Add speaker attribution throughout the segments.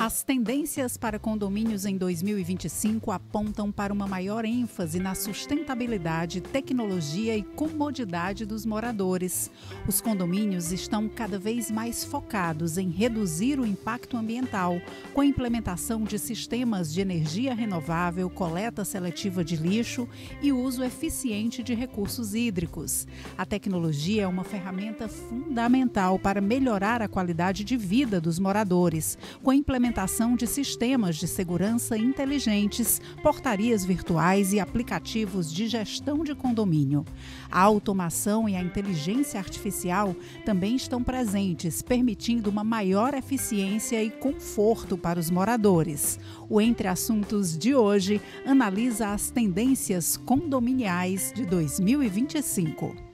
Speaker 1: As tendências para condomínios em 2025 apontam para uma maior ênfase na sustentabilidade, tecnologia e comodidade dos moradores. Os condomínios estão cada vez mais focados em reduzir o impacto ambiental, com a implementação de sistemas de energia renovável, coleta seletiva de lixo e uso eficiente de recursos hídricos. A tecnologia é uma ferramenta fundamental para melhorar a qualidade de vida dos moradores, com a implementação de sistemas de segurança inteligentes, portarias virtuais e aplicativos de gestão de condomínio. A automação e a inteligência artificial também estão presentes, permitindo uma maior eficiência e conforto para os moradores. O Entre Assuntos de hoje analisa as tendências condominiais de 2025.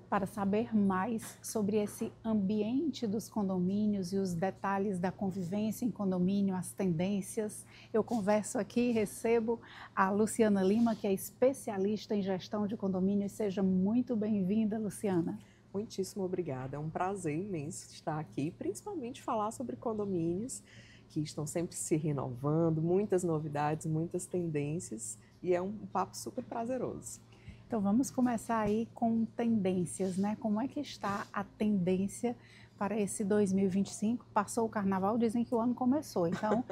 Speaker 1: Para saber mais sobre esse ambiente dos condomínios e os detalhes da convivência em condomínio, as tendências, eu converso aqui e recebo a Luciana Lima, que é especialista em gestão de condomínios. Seja muito bem-vinda, Luciana.
Speaker 2: Muitíssimo obrigada, é um prazer imenso estar aqui, principalmente falar sobre condomínios que estão sempre se renovando, muitas novidades, muitas tendências, e é um papo super prazeroso.
Speaker 1: Então vamos começar aí com tendências, né? Como é que está a tendência para esse 2025? Passou o carnaval, dizem que o ano começou. Então,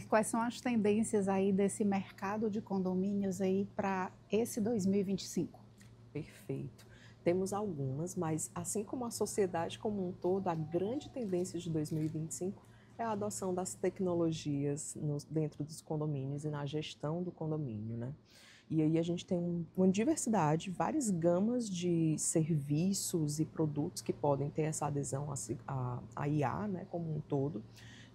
Speaker 1: quais são as tendências aí desse mercado de condomínios aí para esse 2025?
Speaker 2: Perfeito. Temos algumas, mas assim como a sociedade como um todo, a grande tendência de 2025 é a adoção das tecnologias dentro dos condomínios e na gestão do condomínio, né? E aí a gente tem uma diversidade, várias gamas de serviços e produtos que podem ter essa adesão à IA, né, como um todo.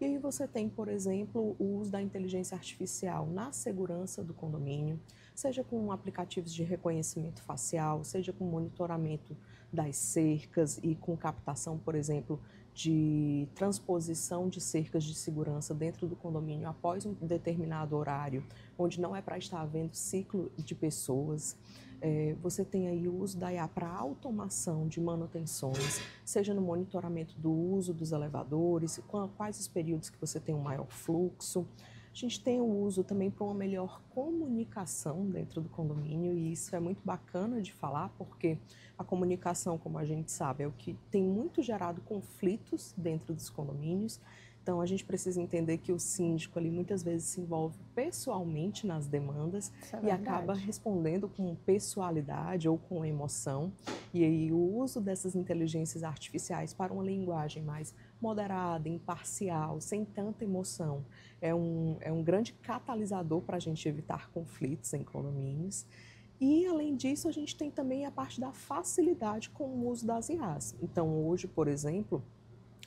Speaker 2: E aí você tem, por exemplo, o uso da inteligência artificial na segurança do condomínio, seja com aplicativos de reconhecimento facial, seja com monitoramento das cercas e com captação, por exemplo, de transposição de cercas de segurança dentro do condomínio após um determinado horário, onde não é para estar havendo ciclo de pessoas. Você tem aí o uso da IA para automação de manutenções, seja no monitoramento do uso dos elevadores, quais os períodos que você tem um maior fluxo. A gente tem o uso também para uma melhor comunicação dentro do condomínio, e isso é muito bacana de falar, porque a comunicação, como a gente sabe, é o que tem muito gerado conflitos dentro dos condomínios. Então, a gente precisa entender que o síndico ali muitas vezes se envolve pessoalmente nas demandas e acaba respondendo com pessoalidade ou com emoção. E aí o uso dessas inteligências artificiais para uma linguagem mais moderada, imparcial, sem tanta emoção, é um grande catalisador para a gente evitar conflitos em condomínios. E, além disso, a gente tem também a parte da facilidade com o uso das IAs. Então, hoje, por exemplo,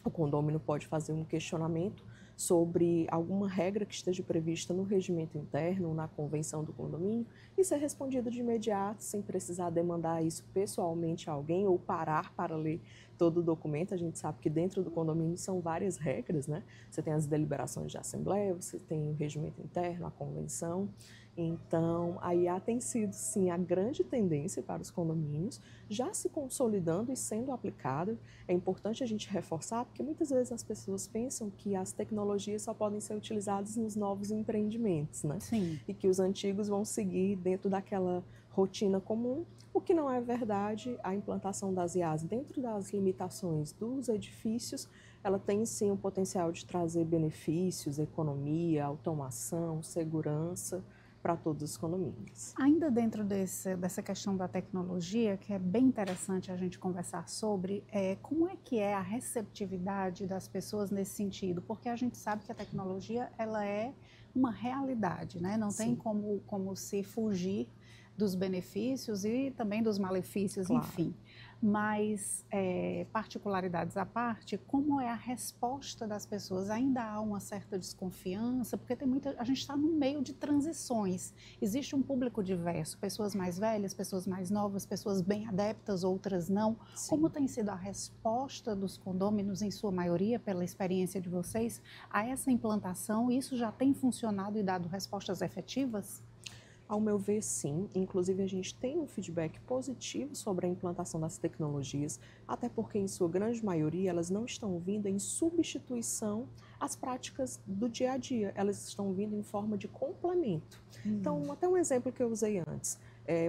Speaker 2: o condômino pode fazer um questionamento sobre alguma regra que esteja prevista no regimento interno ou na convenção do condomínio e ser respondido de imediato, sem precisar demandar isso pessoalmente a alguém ou parar para ler todo o documento. A gente sabe que dentro do condomínio são várias regras, né? Você tem as deliberações de assembleia, você tem o regimento interno, a convenção. Então, a IA tem sido, sim, a grande tendência para os condomínios, já se consolidando e sendo aplicada. É importante a gente reforçar, porque muitas vezes as pessoas pensam que as tecnologias só podem ser utilizadas nos novos empreendimentos, né?
Speaker 1: Sim.
Speaker 2: E que os antigos vão seguir dentro daquela rotina comum, o que não é verdade. A implantação das IAs dentro das limitações dos edifícios, ela tem sim o potencial de trazer benefícios, economia, automação, segurança para todos os condomínios.
Speaker 1: Ainda dentro dessa questão da tecnologia, que é bem interessante a gente conversar sobre, como é que é a receptividade das pessoas nesse sentido? Porque a gente sabe que a tecnologia ela é uma realidade, né? Não tem como se fugir dos benefícios e também dos malefícios,
Speaker 2: Claro.
Speaker 1: Enfim. Mas, particularidades à parte, como é a resposta das pessoas? Ainda há uma certa desconfiança, porque a gente está no meio de transições. Existe um público diverso, pessoas mais velhas, pessoas mais novas, pessoas bem adeptas, outras não.
Speaker 2: Sim.
Speaker 1: Como tem sido a resposta dos condôminos, em sua maioria, pela experiência de vocês, a essa implantação? Isso já tem funcionado e dado respostas efetivas?
Speaker 2: Ao meu ver, sim. Inclusive, a gente tem um feedback positivo sobre a implantação das tecnologias, até porque, em sua grande maioria, elas não estão vindo em substituição às práticas do dia a dia, elas estão vindo em forma de complemento. Então, até um exemplo que eu usei antes,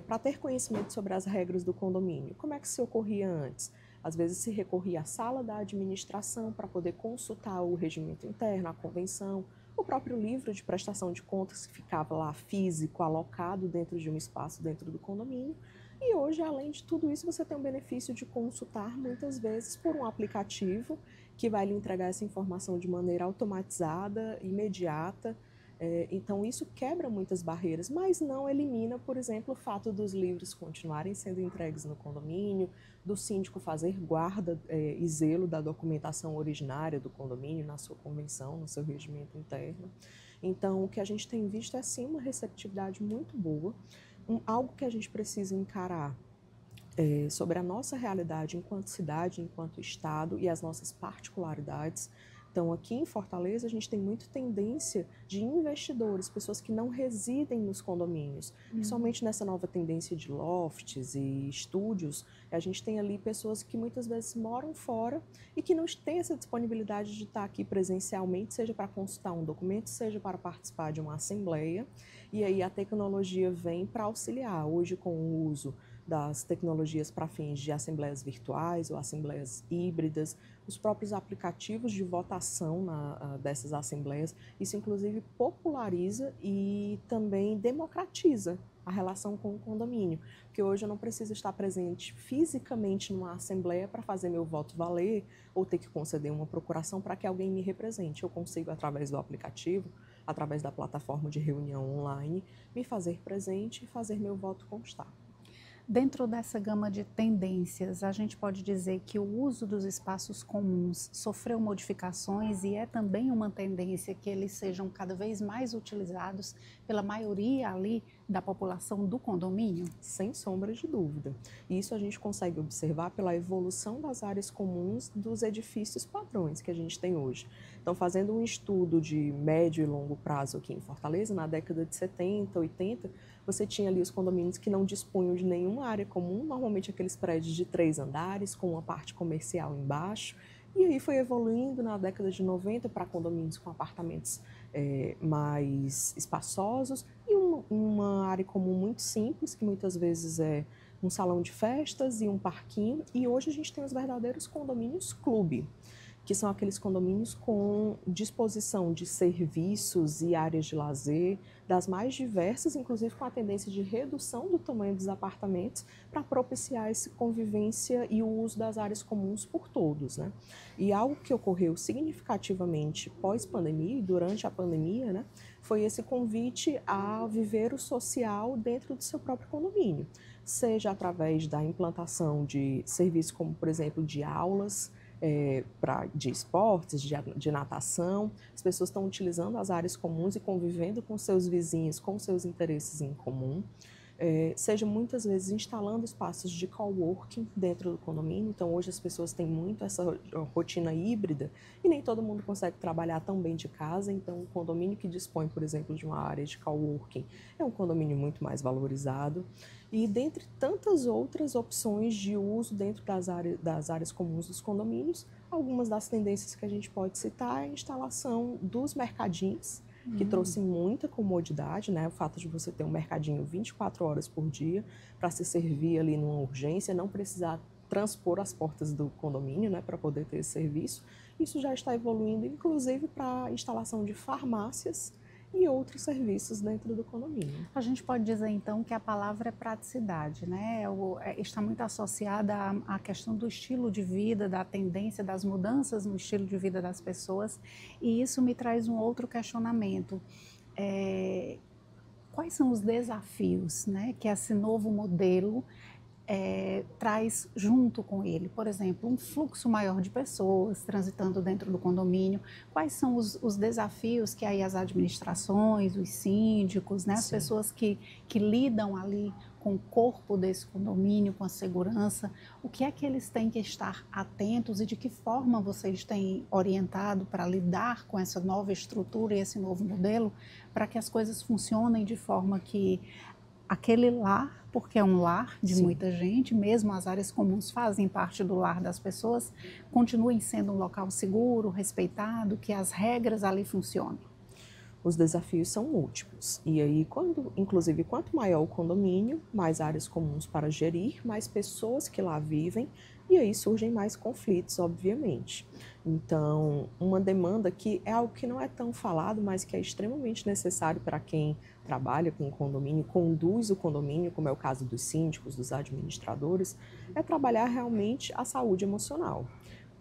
Speaker 2: para ter conhecimento sobre as regras do condomínio, como é que se ocorria antes? Às vezes se recorria à sala da administração para poder consultar o regimento interno, a convenção, o próprio livro de prestação de contas que ficava lá físico, alocado dentro de um espaço dentro do condomínio. E hoje, além de tudo isso, você tem o benefício de consultar muitas vezes por um aplicativo que vai lhe entregar essa informação de maneira automatizada, imediata. Então, isso quebra muitas barreiras, mas não elimina, por exemplo, o fato dos livros continuarem sendo entregues no condomínio, do síndico fazer guarda e zelo da documentação originária do condomínio, na sua convenção, no seu regimento interno. Então, o que a gente tem visto é, sim, uma receptividade muito boa, algo que a gente precisa encarar sobre a nossa realidade enquanto cidade, enquanto estado e as nossas particularidades. Então, aqui em Fortaleza, a gente tem muita tendência de investidores, pessoas que não residem nos condomínios. Principalmente nessa nova tendência de lofts e estúdios, a gente tem ali pessoas que muitas vezes moram fora e que não têm essa disponibilidade de estar aqui presencialmente, seja para consultar um documento, seja para participar de uma assembleia. E aí a tecnologia vem para auxiliar. Hoje, com o uso das tecnologias para fins de assembleias virtuais ou assembleias híbridas, os próprios aplicativos de votação dessas assembleias, isso inclusive populariza e também democratiza a relação com o condomínio, porque hoje eu não preciso estar presente fisicamente numa assembleia para fazer meu voto valer ou ter que conceder uma procuração para que alguém me represente. Eu consigo, através do aplicativo, através da plataforma de reunião online, me fazer presente e fazer meu voto constar.
Speaker 1: Dentro dessa gama de tendências, a gente pode dizer que o uso dos espaços comuns sofreu modificações e é também uma tendência que eles sejam cada vez mais utilizados pela maioria ali da população do condomínio?
Speaker 2: Sem sombra de dúvida. Isso a gente consegue observar pela evolução das áreas comuns dos edifícios padrões que a gente tem hoje. Então, fazendo um estudo de médio e longo prazo aqui em Fortaleza, na década de 70, 80, você tinha ali os condomínios que não dispunham de nenhuma área comum, normalmente aqueles prédios de 3 andares, com uma parte comercial embaixo. E aí foi evoluindo na década de 90 para condomínios com apartamentos mais espaçosos e uma área comum muito simples, que muitas vezes é um salão de festas e um parquinho. E hoje a gente tem os verdadeiros condomínios clube, que são aqueles condomínios com disposição de serviços e áreas de lazer, das mais diversas, inclusive com a tendência de redução do tamanho dos apartamentos para propiciar essa convivência e o uso das áreas comuns por todos, né? E algo que ocorreu significativamente pós-pandemia e durante a pandemia, né, foi esse convite a viver o social dentro do seu próprio condomínio, seja através da implantação de serviços como, por exemplo, de aulas, de esportes, de natação. As pessoas estão utilizando as áreas comuns e convivendo com seus vizinhos, com seus interesses em comum. Seja muitas vezes instalando espaços de coworking dentro do condomínio. Então, hoje as pessoas têm muito essa rotina híbrida e nem todo mundo consegue trabalhar tão bem de casa. Então, o condomínio que dispõe, por exemplo, de uma área de coworking é um condomínio muito mais valorizado. E dentre tantas outras opções de uso dentro das áreas comuns dos condomínios, algumas das tendências que a gente pode citar é a instalação dos mercadinhos, que trouxe muita comodidade, né? O fato de você ter um mercadinho 24 horas por dia para se servir ali numa urgência, não precisar transpor as portas do condomínio, né, para poder ter esse serviço. Isso já está evoluindo, inclusive, para a instalação de farmácias e outros serviços dentro do condomínio.
Speaker 1: A gente pode dizer, então, que a palavra é praticidade, né? Está muito associada à questão do estilo de vida, da tendência, das mudanças no estilo de vida das pessoas, e isso me traz um outro questionamento. Quais são os desafios, né, que esse novo modelo traz junto com ele? Por exemplo, um fluxo maior de pessoas transitando dentro do condomínio. Quais são os desafios que aí as administrações, os síndicos, né, as pessoas que lidam ali com o corpo desse condomínio, com a segurança, o que é que eles têm que estar atentos e de que forma vocês têm orientado para lidar com essa nova estrutura e esse novo modelo, para que as coisas funcionem de forma que aquele lar, porque é um lar de muita gente, mesmo as áreas comuns fazem parte do lar das pessoas, continuem sendo um local seguro, respeitado, que as regras ali funcionem.
Speaker 2: Os desafios são múltiplos. E aí, inclusive, quanto maior o condomínio, mais áreas comuns para gerir, mais pessoas que lá vivem, e aí surgem mais conflitos, obviamente. Então, uma demanda que é algo que não é tão falado, mas que é extremamente necessário para quem trabalha com o condomínio, conduz o condomínio, como é o caso dos síndicos, dos administradores, é trabalhar realmente a saúde emocional.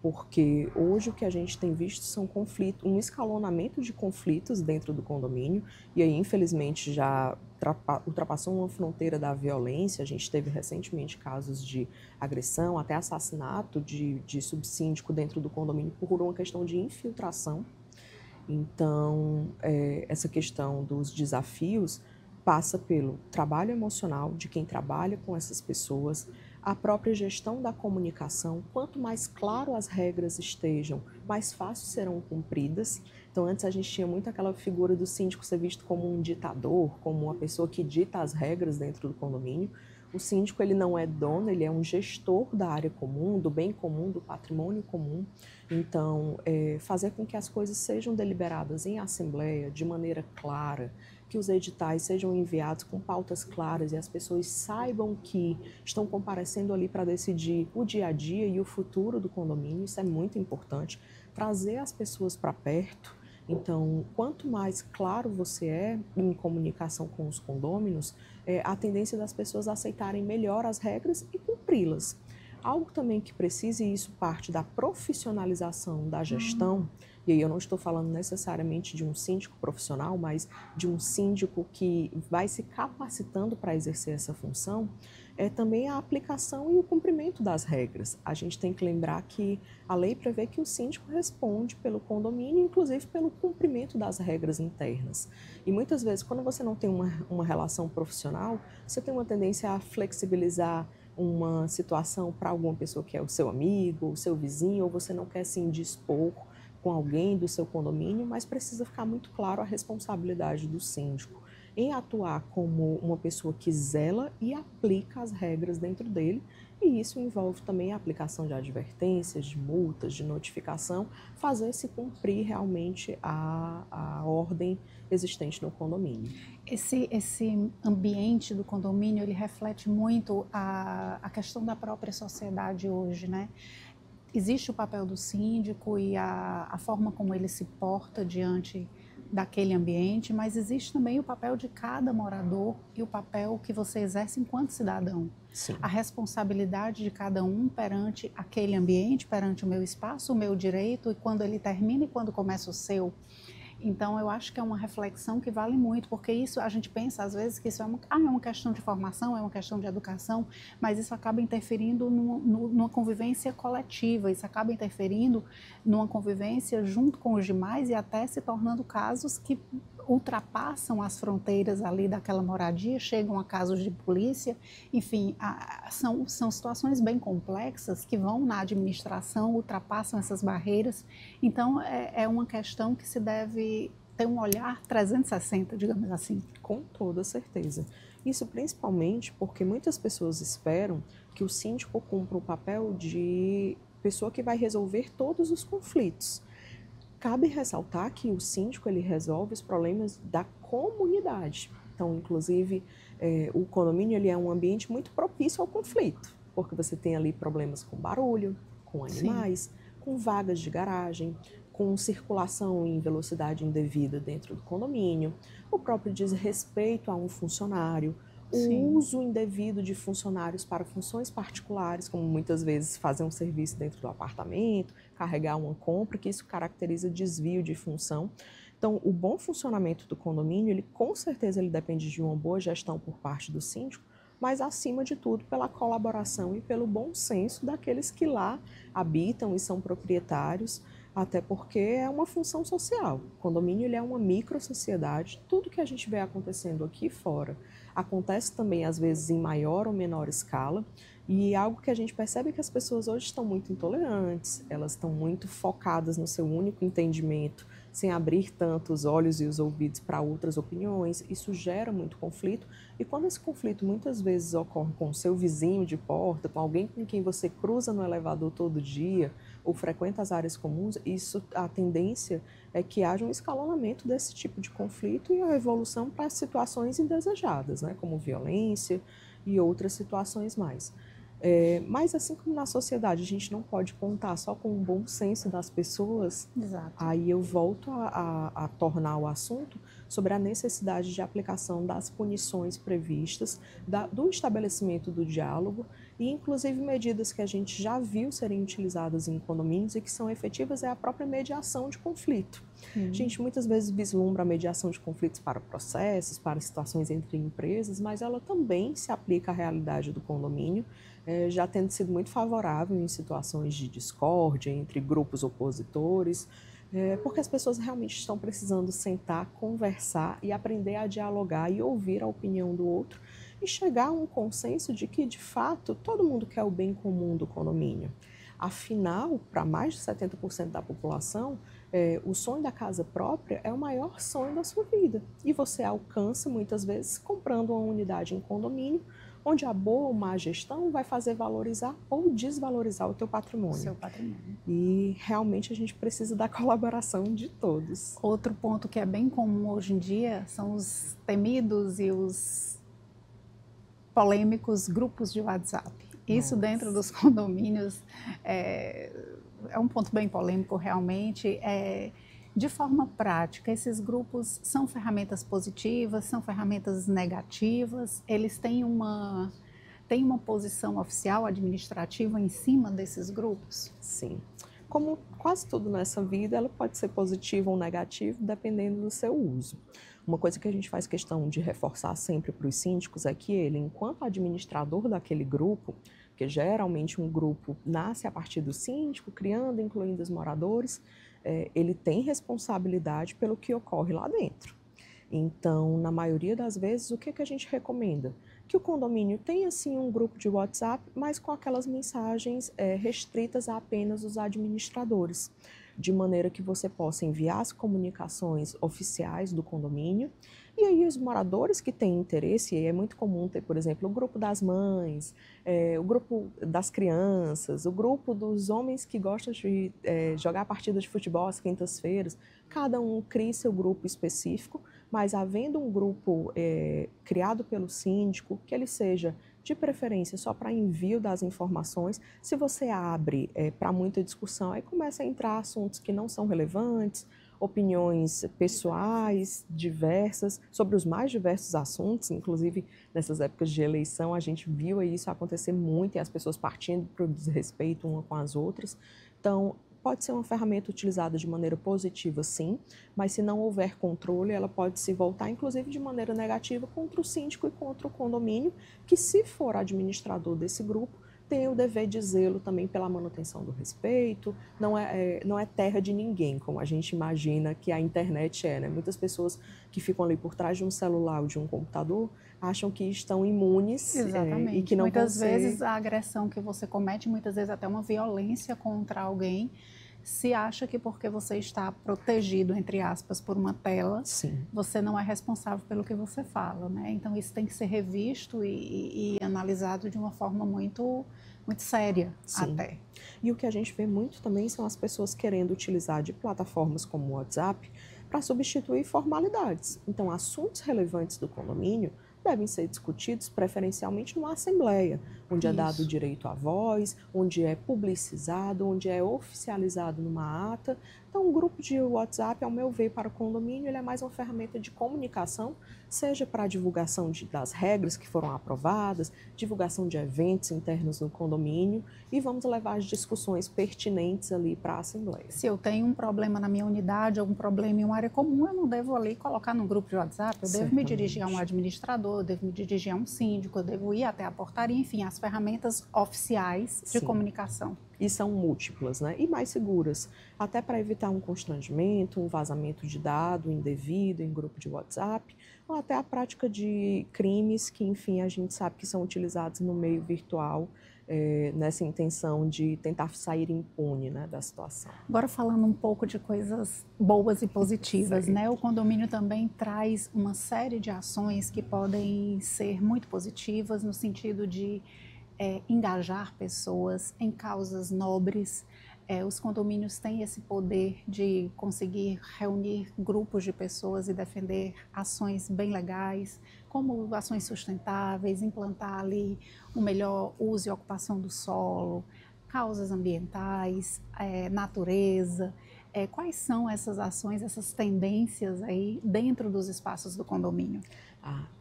Speaker 2: Porque hoje o que a gente tem visto são conflitos, um escalonamento de conflitos dentro do condomínio, e aí infelizmente já ultrapassou uma fronteira da violência. A gente teve recentemente casos de agressão, até assassinato de subsíndico dentro do condomínio por uma questão de infiltração. Então, essa questão dos desafios passa pelo trabalho emocional de quem trabalha com essas pessoas, a própria gestão da comunicação. Quanto mais claro as regras estejam, mais fácil serão cumpridas. Então, antes a gente tinha muito aquela figura do síndico ser visto como um ditador, como uma pessoa que dita as regras dentro do condomínio. O síndico, ele não é dono, ele é um gestor da área comum, do bem comum, do patrimônio comum. Então, fazer com que as coisas sejam deliberadas em assembleia, de maneira clara, que os editais sejam enviados com pautas claras e as pessoas saibam que estão comparecendo ali para decidir o dia a dia e o futuro do condomínio. Isso é muito importante. Trazer as pessoas para perto. Então, quanto mais claro você é em comunicação com os condôminos, a tendência das pessoas aceitarem melhor as regras e cumpri-las. Algo também que precisa, e isso parte da profissionalização da gestão, e aí eu não estou falando necessariamente de um síndico profissional, mas de um síndico que vai se capacitando para exercer essa função, é também a aplicação e o cumprimento das regras. A gente tem que lembrar que a lei prevê que o síndico responde pelo condomínio, inclusive pelo cumprimento das regras internas. E muitas vezes, quando você não tem uma relação profissional, você tem uma tendência a flexibilizar uma situação para alguma pessoa que é o seu amigo, o seu vizinho, ou você não quer se indispor com alguém do seu condomínio, mas precisa ficar muito claro a responsabilidade do síndico em atuar como uma pessoa que zela e aplica as regras dentro dele, e isso envolve também a aplicação de advertências, de multas, de notificação, fazer se cumprir realmente a ordem existente no condomínio.
Speaker 1: Esse ambiente do condomínio, ele reflete muito a questão da própria sociedade hoje, né? Existe o papel do síndico e a forma como ele se porta diante daquele ambiente, mas existe também o papel de cada morador e o papel que você exerce enquanto cidadão.
Speaker 2: Sim.
Speaker 1: A responsabilidade de cada um perante aquele ambiente, perante o meu espaço, o meu direito, e quando ele termina e quando começa o seu. Então, eu acho que é uma reflexão que vale muito, porque isso a gente pensa às vezes que isso é uma questão de formação, é uma questão de educação, mas isso acaba interferindo numa convivência coletiva, isso acaba interferindo numa convivência junto com os demais e até se tornando casos que ultrapassam as fronteiras ali daquela moradia, chegam a casos de polícia, enfim, são situações bem complexas que vão na administração, ultrapassam essas barreiras. Então, é uma questão que se deve ter um olhar 360, digamos assim.
Speaker 2: Com toda certeza. Isso principalmente porque muitas pessoas esperam que o síndico cumpra o papel de pessoa que vai resolver todos os conflitos. Cabe ressaltar que o síndico ele resolve os problemas da comunidade. Então, inclusive, o condomínio ele é um ambiente muito propício ao conflito, porque você tem ali problemas com barulho, com animais, sim, com vagas de garagem, com circulação em velocidade indevida dentro do condomínio, o próprio desrespeito a um funcionário, o uso indevido de funcionários para funções particulares, como muitas vezes fazer um serviço dentro do apartamento, carregar uma compra, que isso caracteriza desvio de função. Então, o bom funcionamento do condomínio, ele com certeza ele depende de uma boa gestão por parte do síndico, mas acima de tudo pela colaboração e pelo bom senso daqueles que lá habitam e são proprietários, até porque é uma função social. O condomínio ele é uma microsociedade, tudo que a gente vê acontecendo aqui fora acontece também às vezes em maior ou menor escala, e algo que a gente percebe é que as pessoas hoje estão muito intolerantes, elas estão muito focadas no seu único entendimento sem abrir tanto os olhos e os ouvidos para outras opiniões. Isso gera muito conflito. E quando esse conflito muitas vezes ocorre com o seu vizinho de porta, com alguém com quem você cruza no elevador todo dia ou frequenta as áreas comuns, a tendência é que haja um escalonamento desse tipo de conflito e a evolução para situações indesejadas, né, como violência e outras situações mais. Mas assim como na sociedade a gente não pode contar só com o bom senso das pessoas,
Speaker 1: Exato.
Speaker 2: Aí eu volto a tornar o assunto sobre a necessidade de aplicação das punições previstas, do estabelecimento do diálogo e inclusive medidas que a gente já viu serem utilizadas em condomínios e que são efetivas é a própria mediação de conflito. A gente muitas vezes vislumbra a mediação de conflitos para processos, para situações entre empresas, mas ela também se aplica à realidade do condomínio, já tendo sido muito favorável em situações de discórdia entre grupos opositores, porque as pessoas realmente estão precisando sentar, conversar e aprender a dialogar e ouvir a opinião do outro e chegar a um consenso de que, de fato, todo mundo quer o bem comum do condomínio. Afinal, para mais de 70% da população, o sonho da casa própria é o maior sonho da sua vida. E você alcança, muitas vezes, comprando uma unidade em condomínio, onde a boa ou má gestão vai fazer valorizar ou desvalorizar o teu patrimônio.
Speaker 1: Seu patrimônio.
Speaker 2: E realmente a gente precisa da colaboração de todos.
Speaker 1: Outro ponto que é bem comum hoje em dia são os temidos e os polêmicos grupos de WhatsApp. Isso dentro dos condomínios é um ponto bem polêmico realmente. De forma prática, esses grupos são ferramentas positivas, são ferramentas negativas? Eles têm uma posição oficial administrativa em cima desses grupos?
Speaker 2: Sim. Como quase tudo nessa vida, ela pode ser positiva ou negativa, dependendo do seu uso. Uma coisa que a gente faz questão de reforçar sempre para os síndicos é que ele, enquanto administrador daquele grupo, que geralmente um grupo nasce a partir do síndico, criando, incluindo os moradores, ele tem responsabilidade pelo que ocorre lá dentro. Então, na maioria das vezes, o que a gente recomenda? Que o condomínio tenha, sim, um grupo de WhatsApp, mas com aquelas mensagens restritas a apenas os administradores, de maneira que você possa enviar as comunicações oficiais do condomínio. E aí os moradores que têm interesse, e é muito comum ter, por exemplo, o grupo das mães, o grupo das crianças, o grupo dos homens que gostam de jogar partidas de futebol às quintas-feiras, cada um cria seu grupo específico, mas havendo um grupo criado pelo síndico, que ele seja de preferência só para envio das informações, se você abre para muita discussão, aí começa a entrar assuntos que não são relevantes, opiniões pessoais diversas, sobre os mais diversos assuntos, inclusive nessas épocas de eleição a gente viu isso acontecer muito e as pessoas partindo para o desrespeito uma com as outras. Então, pode ser uma ferramenta utilizada de maneira positiva, sim, mas se não houver controle, ela pode se voltar, inclusive, de maneira negativa contra o síndico e contra o condomínio, que, se for administrador desse grupo, tem o dever de zelo também pela manutenção do respeito. Não é terra de ninguém, como a gente imagina que a internet é, né? Muitas pessoas que ficam ali por trás de um celular ou de um computador acham que estão imunes e que não
Speaker 1: muitas
Speaker 2: vão
Speaker 1: vezes a agressão que você comete, muitas vezes até uma violência contra alguém, se acha que porque você está protegido, entre aspas, por uma tela,
Speaker 2: Sim.
Speaker 1: você não é responsável pelo que você fala, né? Então isso tem que ser revisto e analisado de uma forma muito séria.
Speaker 2: Sim.
Speaker 1: Até.
Speaker 2: E o que a gente vê muito também são as pessoas querendo utilizar de plataformas como o WhatsApp para substituir formalidades. Então, assuntos relevantes do condomínio devem ser discutidos preferencialmente numa assembleia, onde é dado o direito à voz, onde é publicizado, onde é oficializado numa ata. Então, o grupo de WhatsApp, ao meu ver, para o condomínio, ele é mais uma ferramenta de comunicação, seja para a divulgação das regras que foram aprovadas, divulgação de eventos internos no condomínio, e vamos levar as discussões pertinentes ali para a assembleia.
Speaker 1: Se eu tenho um problema na minha unidade, algum problema em uma área comum, eu não devo ali colocar num grupo de WhatsApp, eu devo me dirigir a um administrador, eu devo me dirigir a um síndico, eu devo ir até a portaria, enfim, as ferramentas oficiais de comunicação.
Speaker 2: e são múltiplas, né? E mais seguras, até para evitar um constrangimento, um vazamento de dado indevido em grupo de WhatsApp, ou até a prática de crimes que, enfim, a gente sabe que são utilizados no meio virtual, nessa intenção de tentar sair impune, né, da situação.
Speaker 1: Agora falando um pouco de coisas boas e positivas, né? O condomínio também traz uma série de ações que podem ser muito positivas no sentido de engajar pessoas em causas nobres. Os condomínios têm esse poder de conseguir reunir grupos de pessoas e defender ações bem legais, como ações sustentáveis, implantar ali o melhor uso e ocupação do solo, causas ambientais, natureza. Quais são essas ações, essas tendências aí dentro dos espaços do condomínio?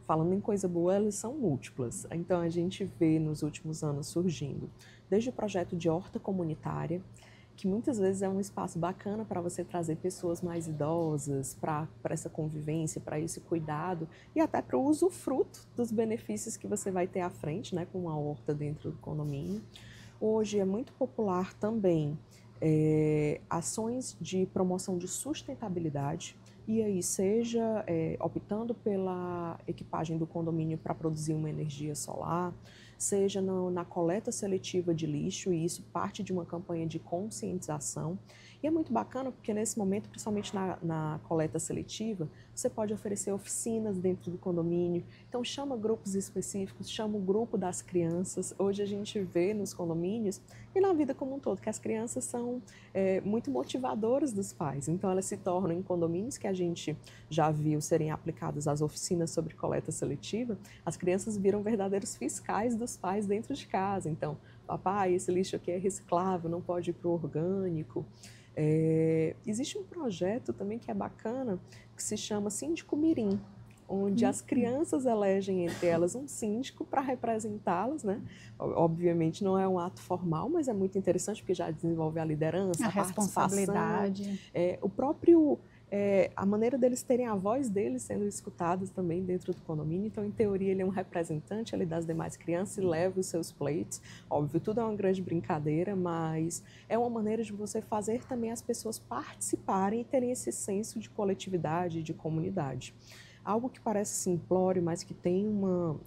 Speaker 2: Falando em coisa boa, elas são múltiplas. Então, a gente vê nos últimos anos surgindo, desde o projeto de horta comunitária, que muitas vezes é um espaço bacana para você trazer pessoas mais idosas, para essa convivência, para esse cuidado e até para o usufruto dos benefícios que você vai ter à frente, né, com uma horta dentro do condomínio. Hoje é muito popular também ações de promoção de sustentabilidade, e aí seja optando pela equipagem do condomínio para produzir uma energia solar, seja na coleta seletiva de lixo, e isso parte de uma campanha de conscientização. E é muito bacana porque nesse momento, principalmente na coleta seletiva, você pode oferecer oficinas dentro do condomínio. Então chama grupos específicos, chama o grupo das crianças. Hoje a gente vê nos condomínios e na vida como um todo que as crianças são muito motivadoras dos pais. Então elas se tornam em condomínios que a gente já viu serem aplicadas as oficinas sobre coleta seletiva, as crianças viram verdadeiros fiscais dos pais dentro de casa. Então, papai, esse lixo aqui é reciclável, não pode ir para o orgânico. Existe um projeto também que é bacana, que se chama Síndico Mirim, onde as crianças elegem entre elas um síndico para representá-las, né? Obviamente não é um ato formal, mas é muito interessante porque já desenvolve a liderança, a
Speaker 1: responsabilidade.
Speaker 2: A maneira deles terem a voz deles sendo escutadas também dentro do condomínio. Então, em teoria, ele é um representante ali das demais crianças e leva os seus pleitos. Óbvio, tudo é uma grande brincadeira, mas é uma maneira de você fazer também as pessoas participarem e terem esse senso de coletividade, de comunidade. Algo que parece simplório, mas que tem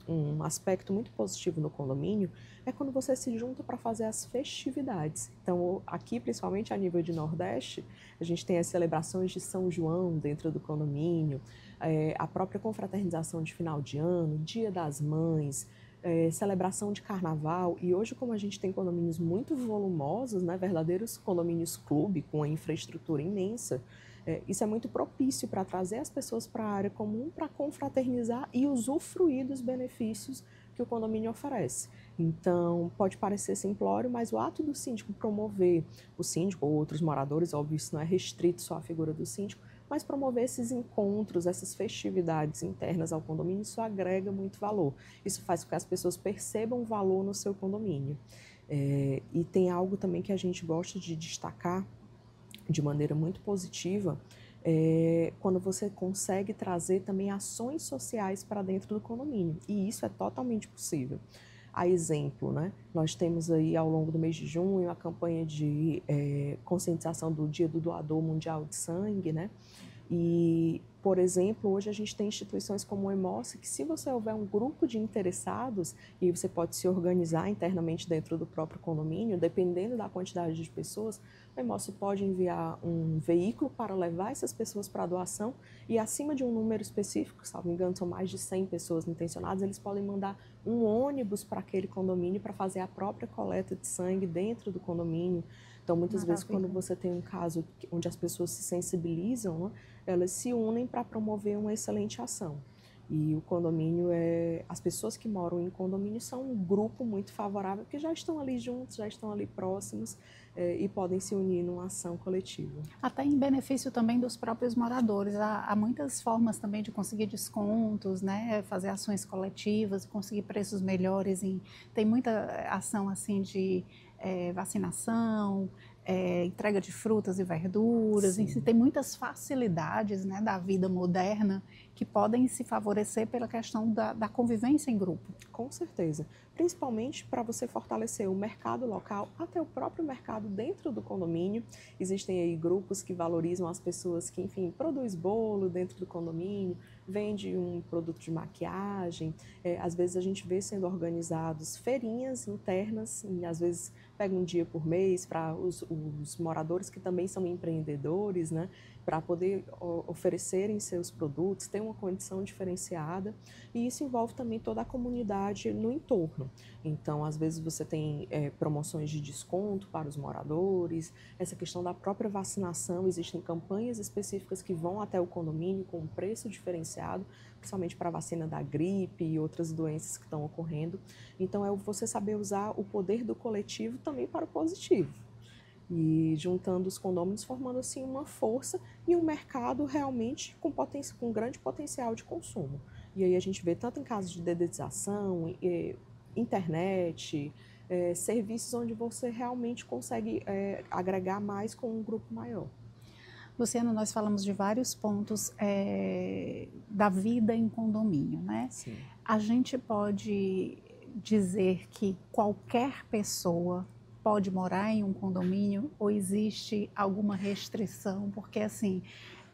Speaker 2: um aspecto muito positivo no condomínio, é quando você se junta para fazer as festividades. Então, aqui, principalmente a nível de Nordeste, a gente tem as celebrações de São João dentro do condomínio, a própria confraternização de final de ano, Dia das Mães, celebração de carnaval. E hoje, como a gente tem condomínios muito volumosos, né, verdadeiros condomínios clube, com uma infraestrutura imensa, isso é muito propício para trazer as pessoas para a área comum, para confraternizar e usufruir dos benefícios que o condomínio oferece. Então, pode parecer simplório, mas o ato do síndico promover, o síndico ou outros moradores, óbvio, isso não é restrito só à figura do síndico, mas promover esses encontros, essas festividades internas ao condomínio, isso agrega muito valor. Isso faz com que as pessoas percebam valor no seu condomínio. E tem algo também que a gente gosta de destacar de maneira muito positiva, quando você consegue trazer também ações sociais para dentro do condomínio, e isso é totalmente possível. A exemplo, né, nós temos aí ao longo do mês de junho a campanha de conscientização do Dia do Doador Mundial de Sangue, né? E, por exemplo, hoje a gente tem instituições como o Hemócio, que se você houver um grupo de interessados, e você pode se organizar internamente dentro do próprio condomínio, dependendo da quantidade de pessoas, o Hemócio pode enviar um veículo para levar essas pessoas para a doação, e acima de um número específico, salvo engano, são mais de 100 pessoas intencionadas, eles podem mandar um ônibus para aquele condomínio para fazer a própria coleta de sangue dentro do condomínio. Então, muitas vezes, quando você tem um caso onde as pessoas se sensibilizam, né, elas se unem para promover uma excelente ação. E o condomínio as pessoas que moram em condomínio são um grupo muito favorável, porque já estão ali juntos, já estão ali próximos e podem se unir numa ação coletiva.
Speaker 1: Até em benefício também dos próprios moradores. Há muitas formas também de conseguir descontos, né? Fazer ações coletivas, conseguir preços melhores. Tem muita ação assim de vacinação, entrega de frutas e verduras, tem muitas facilidades, né, da vida moderna que podem se favorecer pela questão da convivência em grupo.
Speaker 2: Com certeza, principalmente para você fortalecer o mercado local, até o próprio mercado dentro do condomínio. Existem aí grupos que valorizam as pessoas que, enfim, produz bolo dentro do condomínio, vende um produto de maquiagem. Às vezes a gente vê sendo organizados feirinhas internas, e às vezes pega um dia por mês para os moradores que também são empreendedores, né, para poder oferecerem seus produtos, ter uma condição diferenciada, e isso envolve também toda a comunidade no entorno. Então, às vezes você tem promoções de desconto para os moradores, essa questão da própria vacinação, existem campanhas específicas que vão até o condomínio com um preço diferenciado, principalmente para a vacina da gripe e outras doenças que estão ocorrendo. Então, é você saber usar o poder do coletivo também para o positivo. E juntando os condôminos, formando assim uma força e um mercado realmente com grande potencial de consumo. E aí a gente vê tanto em casos de dedetização, internet, serviços onde você realmente consegue agregar mais com um grupo maior.
Speaker 1: Luciano, nós falamos de vários pontos da vida em condomínio, né?
Speaker 2: Sim.
Speaker 1: A gente pode dizer que qualquer pessoa pode morar em um condomínio ou existe alguma restrição? Porque, assim,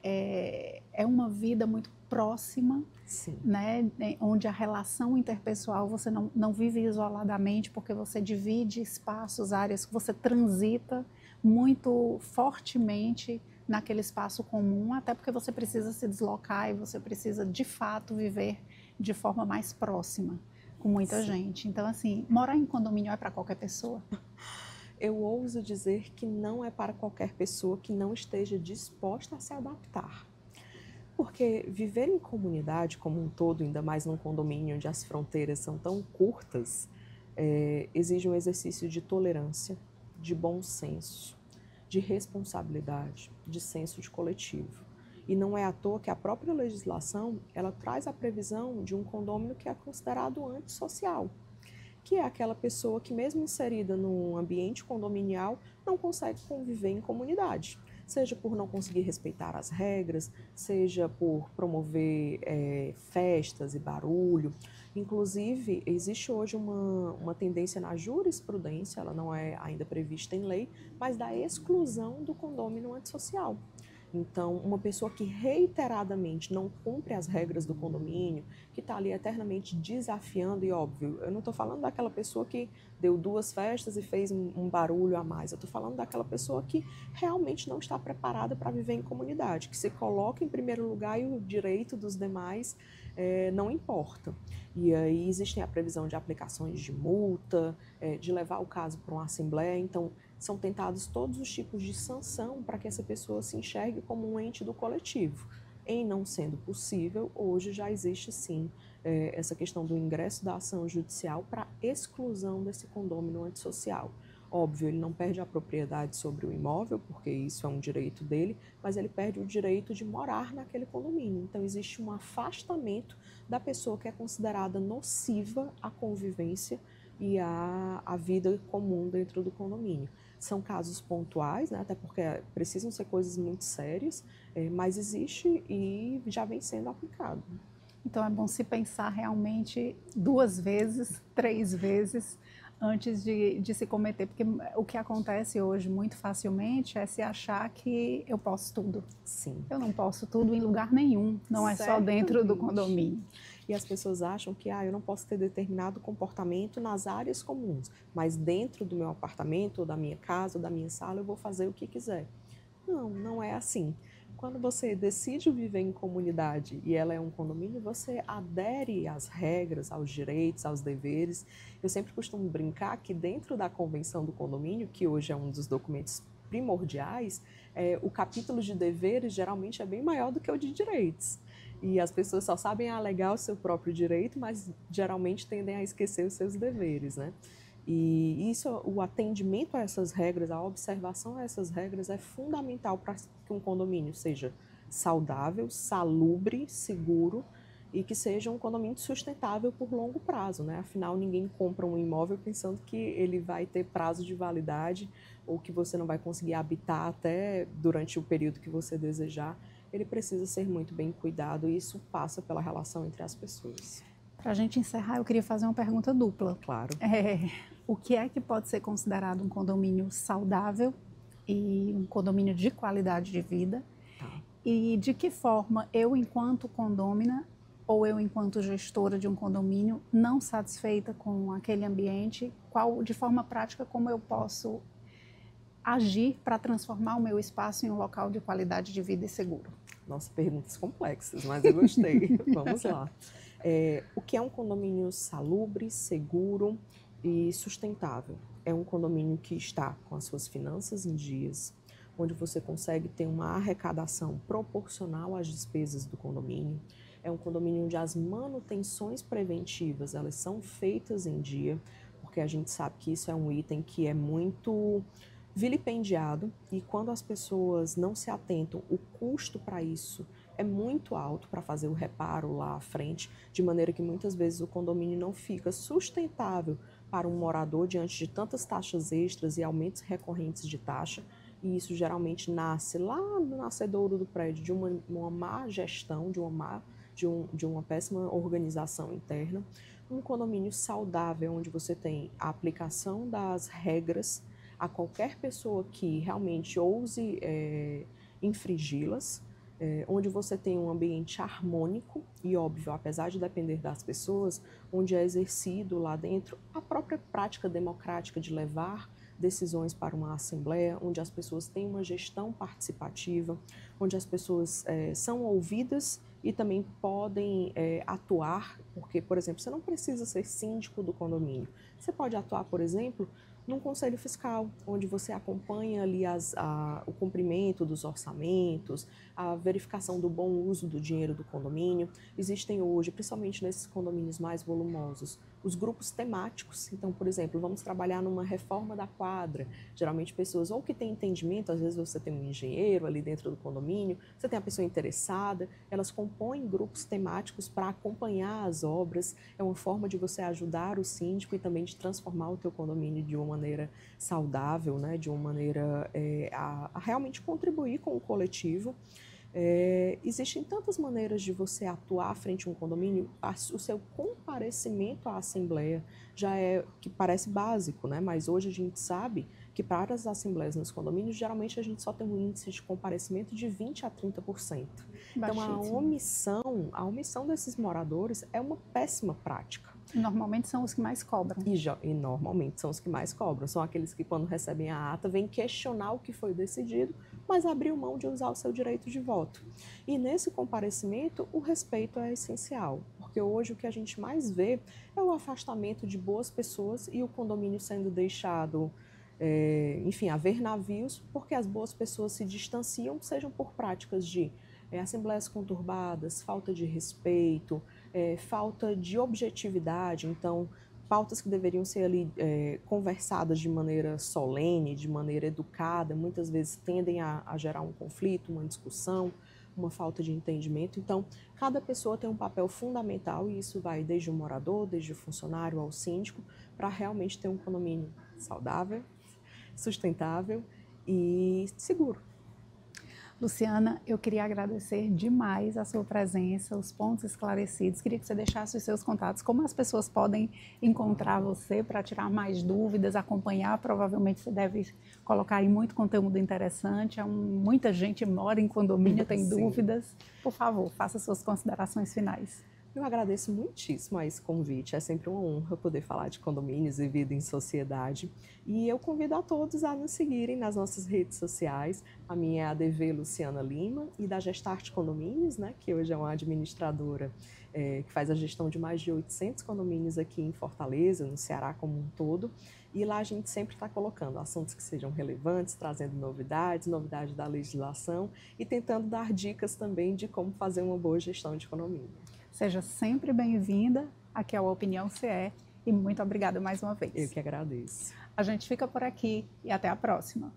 Speaker 1: é uma vida muito próxima,
Speaker 2: Sim.
Speaker 1: né? Onde a relação interpessoal, você não vive isoladamente, porque você divide espaços, áreas que você transita muito fortemente naquele espaço comum, até porque você precisa se deslocar e você precisa, de fato, viver de forma mais próxima com muita gente. Então, assim, morar em condomínio é para qualquer pessoa?
Speaker 2: Eu ouso dizer que não é para qualquer pessoa que não esteja disposta a se adaptar. Porque viver em comunidade como um todo, ainda mais num condomínio onde as fronteiras são tão curtas, exige um exercício de tolerância, de bom senso, de responsabilidade, de senso de coletivo. E não é à toa que a própria legislação, ela traz a previsão de um condômino que é considerado antissocial, que é aquela pessoa que, mesmo inserida num ambiente condominial, não consegue conviver em comunidade, seja por não conseguir respeitar as regras, seja por promover festas e barulho. Inclusive, existe hoje uma tendência na jurisprudência, ela não é ainda prevista em lei, mas da exclusão do condômino antissocial. Então, uma pessoa que reiteradamente não cumpre as regras do condomínio, que está ali eternamente desafiando, e óbvio, eu não estou falando daquela pessoa que deu 2 festas e fez um barulho a mais, eu estou falando daquela pessoa que realmente não está preparada para viver em comunidade, que se coloca em primeiro lugar e o direito dos demais não importa. E aí existem a previsão de aplicações de multa, de levar o caso para uma assembleia, então são tentados todos os tipos de sanção para que essa pessoa se enxergue como um ente do coletivo. Em não sendo possível, hoje já existe sim essa questão do ingresso da ação judicial para exclusão desse condômino antissocial. Óbvio, ele não perde a propriedade sobre o imóvel, porque isso é um direito dele, mas ele perde o direito de morar naquele condomínio. Então, existe um afastamento da pessoa que é considerada nociva à convivência e à vida comum dentro do condomínio. São casos pontuais, né, até porque precisam ser coisas muito sérias, mas existe e já vem sendo aplicado.
Speaker 1: Então, é bom se pensar realmente 2 vezes, 3 vezes, antes de se cometer, porque o que acontece hoje muito facilmente é se achar que eu posso tudo.
Speaker 2: Sim.
Speaker 1: Eu não posso tudo em lugar nenhum, não é só dentro do condomínio.
Speaker 2: E as pessoas acham que eu não posso ter determinado comportamento nas áreas comuns, mas dentro do meu apartamento, ou da minha casa, ou da minha sala, eu vou fazer o que quiser. Não, não é assim. Quando você decide viver em comunidade e ela é um condomínio, você adere às regras, aos direitos, aos deveres. Eu sempre costumo brincar que dentro da convenção do condomínio, que hoje é um dos documentos primordiais, o capítulo de deveres geralmente é bem maior do que o de direitos. E as pessoas só sabem alegar o seu próprio direito, mas geralmente tendem a esquecer os seus deveres, né? E isso, o atendimento a essas regras, a observação a essas regras é fundamental para que um condomínio seja saudável, salubre, seguro e que seja um condomínio sustentável por longo prazo, né? Afinal, ninguém compra um imóvel pensando que ele vai ter prazo de validade ou que você não vai conseguir habitar até durante o período que você desejar. ele precisa ser muito bem cuidado e isso passa pela relação entre as pessoas.
Speaker 1: Para a gente encerrar, eu queria fazer uma pergunta dupla.
Speaker 2: Claro.
Speaker 1: O que é que pode ser considerado um condomínio saudável e um condomínio de qualidade de vida?
Speaker 2: Tá.
Speaker 1: E de que forma eu, enquanto condômina, ou eu, enquanto gestora de um condomínio, não satisfeita com aquele ambiente, de forma prática, como eu posso agir para transformar o meu espaço em um local de qualidade de vida e seguro?
Speaker 2: Nossa, perguntas complexas, mas eu gostei. Vamos lá. O que é um condomínio salubre, seguro e sustentável? É um condomínio que está com as suas finanças em dias, onde você consegue ter uma arrecadação proporcional às despesas do condomínio. É um condomínio onde as manutenções preventivas elas são feitas em dia, porque a gente sabe que isso é um item que é muito vilipendiado e quando as pessoas não se atentam, o custo para isso é muito alto para fazer o reparo lá à frente, de maneira que muitas vezes o condomínio não fica sustentável para um morador diante de tantas taxas extras e aumentos recorrentes de taxa. E isso geralmente nasce lá no nascedouro do prédio de uma má gestão, de uma péssima organização interna. Um condomínio saudável, onde você tem a aplicação das regras a qualquer pessoa que realmente ouse infringi-las, onde você tem um ambiente harmônico e óbvio, apesar de depender das pessoas, onde é exercido lá dentro a própria prática democrática de levar decisões para uma assembleia, onde as pessoas têm uma gestão participativa, onde as pessoas são ouvidas e também podem atuar, porque, por exemplo, você não precisa ser síndico do condomínio. Você pode atuar, por exemplo, num conselho fiscal, onde você acompanha ali o cumprimento dos orçamentos, a verificação do bom uso do dinheiro do condomínio. Existem hoje, principalmente nesses condomínios mais volumosos, os grupos temáticos. Então, por exemplo, vamos trabalhar numa reforma da quadra. Geralmente pessoas ou que têm entendimento, às vezes você tem um engenheiro ali dentro do condomínio, você tem a pessoa interessada, elas compõem grupos temáticos para acompanhar as obras. É uma forma de você ajudar o síndico e também de transformar o teu condomínio de uma maneira saudável, né? De uma maneira a realmente contribuir com o coletivo. Existem tantas maneiras de você atuar frente a um condomínio. O seu comparecimento à assembleia já que parece básico, né? Mas hoje a gente sabe que para as assembleias nos condomínios, geralmente a gente só tem um índice de comparecimento de 20% a 30%. Então a omissão desses moradores é uma péssima prática.
Speaker 1: Normalmente são os que mais cobram.
Speaker 2: E normalmente são os que mais cobram. São aqueles que, quando recebem a ata, vêm questionar o que foi decidido, mas abriu mão de usar o seu direito de voto. E nesse comparecimento, o respeito é essencial, porque hoje o que a gente mais vê é o afastamento de boas pessoas e o condomínio sendo deixado, haver navios, porque as boas pessoas se distanciam, sejam por práticas de assembleias conturbadas, falta de respeito, falta de objetividade. Então, pautas que deveriam ser ali conversadas de maneira solene, de maneira educada, muitas vezes tendem a gerar um conflito, uma discussão, uma falta de entendimento. Então, cada pessoa tem um papel fundamental e isso vai desde o morador, desde o funcionário ao síndico, para realmente ter um condomínio saudável, sustentável e seguro.
Speaker 1: Luciana, eu queria agradecer demais a sua presença, os pontos esclarecidos. Queria que você deixasse os seus contatos, como as pessoas podem encontrar você para tirar mais dúvidas, acompanhar. Provavelmente você deve colocar aí muito conteúdo interessante. Muita gente mora em condomínio, tem dúvidas. Por favor, faça suas considerações finais.
Speaker 2: Eu agradeço muitíssimo a esse convite, é sempre uma honra poder falar de condomínios e vida em sociedade. E eu convido a todos a nos seguirem nas nossas redes sociais. A minha é a ADV Luciana Lima e da Gestarte Condomínios, né, que hoje é uma administradora que faz a gestão de mais de 800 condomínios aqui em Fortaleza, no Ceará como um todo. E lá a gente sempre está colocando assuntos que sejam relevantes, trazendo novidades da legislação e tentando dar dicas também de como fazer uma boa gestão de condomínio.
Speaker 1: Seja sempre bem-vinda aqui ao Opinião CE e muito obrigada mais uma vez.
Speaker 2: Eu que agradeço.
Speaker 1: A gente fica por aqui e até a próxima.